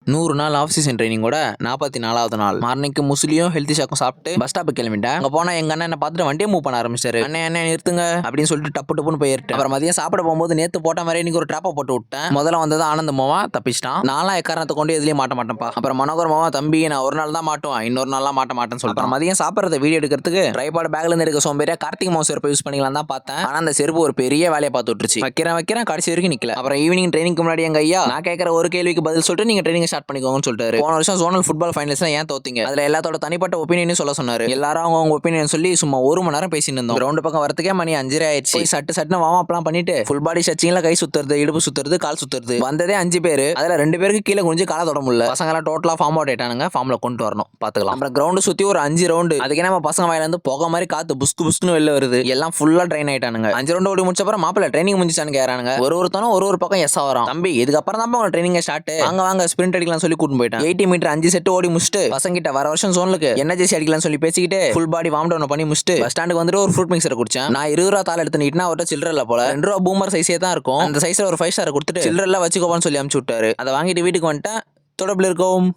100 நாள் of season ட்ரைனிங்கோட 44வது நாள் மார்னிங்க்கு முஸ்லியும் healthy ஷாக்கும் சாப்பிட்டு பஸ் ஸ்டாப் கிளம்பிட்டேன். அங்க போனா எங்க அண்ணன் என்ன பார்த்துட்டு வண்டியை மூவ் பண்ண ஆரம்பிச்சாரு. அண்ணன் நிறுத்துங்க அப்படின்னு சொல்லிட்டு டப்புன்னு போயிட்டேன். அப்புறம் மதியம் சாப்பிட போகும்போது நேத்து போட்ட மாதிரி இன்னைக்கு ஒரு ட்ராப்பை போட்டு விட்டேன். முதல்ல வந்தது ஆனந்த மாவா தப்பிச்சிட்டான். நான்லாம் எக்காரணத்தை கொண்டு எதுலயும் மாட்ட மாட்டேன்ப்பா. அப்புறம் மனோகர் மாவா தம்பி நான் ஒரு நாள் தான் மாட்டுவேன், இன்னொரு நாள்லாம் மாட்ட மாட்டேன்னு சொல்லிட்டு மதியம் சாப்பிட்றத வீடியோ எடுக்கிறதுக்கு ட்ரைபாட் பேக்ல இருந்து எடுக்க சோம்பேறியா கார்த்திக் மாவு செருப்பு யூஸ் பண்ணிக்கலாம் தான் பார்த்தேன். ஆனா அந்த செருப்பு ஒரு பெரிய வேலையை பார்த்து விட்டுருச்சு. வைக்கிறேன் கடைசி வரைக்கும் நிக்கல. அப்புறம் ஈவினிங் ட்ரைனிங்க்கு முன்னாடி எங்க ஐயா நான் கேட்கற ஒரு கேள்விக்கு பதில் சொல்லிட்டு நீங்க ட்ரைனிங் ஸ்டார்ட் பண்ணிக்கோங்கன்னு சொல்லிட்டு போன வருஷம் ஜோனல் ஃபுட்பால் ஃபைனல்ஸ்ல ஏன் தோத்தீங்க, அதுல எல்லாத்தோட தனிப்பட்ட ஒப்பீனியன் சொல்ல சொன்னாரு. எல்லாரும் அவங்க ஒப்பீனியன் சொல்லி சும்மா 1 மணி நேரம் பேசிட்டு இருந்தோம். கிரவுண்ட் பக்கம் வரதுக்கே மணி 5:30 ஆயிடுச்சு. சட்டுன்னு வார்ம் அப்லாம் பண்ணிட்டு ஃபுல் பாடி ஸ்ட்ரெச்சிங்ல கை சுத்துறது, இடுப்பு சுத்துறது, கால் சுத்துறது. வந்ததே 5 பேர், அதுல 2 பேருக்கு கீழே குனிஞ்சு காலை தொட முடியல. பசங்க எல்லாம் டோட்டலா ஃபார்ம் அவுட் ஆயிட்டானுங்க. ஃபார்ம்ல கொண்டு வரணும் பாத்துக்கலாம். அப்புறம் கிரவுண்ட் சுத்தி ஒரு 5 ரவுண்டு. அதுக்கு நம்ம பசங்க வாயில இருந்து புகை மாதிரி காத்து புஸ்குன்னு வெளில வருது. எல்லாம் ஃபுல்லா ட்ரெயின் ஆயிட்டானுங்க. 5 ரவுண்ட் ஓடி முடிச்ச அப்புறம் மாப்பிள்ள ட்ரைனிங் முடிஞ்சான்னு கேக்குறானுங்க. ஒருத்தனும் ஒரு பக்கம் எஸ் ஆகிறான். தம்பி இதுக்கப்புறம் தான் உங்க ட்ரைனிங் ஸ்டார்ட், வாங்க ஸ்பிரிண்ட் அடிக்கலாம் சொல்லி கூட்டிட்டு போயிட்டான். 80 மீட்டர் 5 செட் ஓடி முடிச்சுட்டு பசங்கிட்ட வர வருஷம் ஜோனுக்கு என்ன ஜெர்சி அடிக்கலாம் சொல்லி பேசிக்கிட்டு ஃபுல் பாடி வார்ம் டவுன் பண்ணி முடிச்சுட்டு பஸ் ஸ்டாண்டுக்கு வந்துட்டு ஒரு ஃப்ரூட் மிக்சர் குடிச்சேன். நான் 20 ரூபா தாள் எடுத்து நீட்டினா அவர்கிட்ட சில்லற இல்ல போல. 2 ரூபா பூமர் சைஸே தான் இருக்கும். அந்த சைஸ்ல ஒரு 5 ஸ்டார் கொடுத்துட்டு சில்லற எல்லாம் வச்சுக்கோப்பான்னு சொல்லி அனுப்பிச்சு விட்டாரு. அதை வாங்கிட்டு வீட்டுக்கு வந்துட்டேன். தொடர்பில் இருக்கவும்.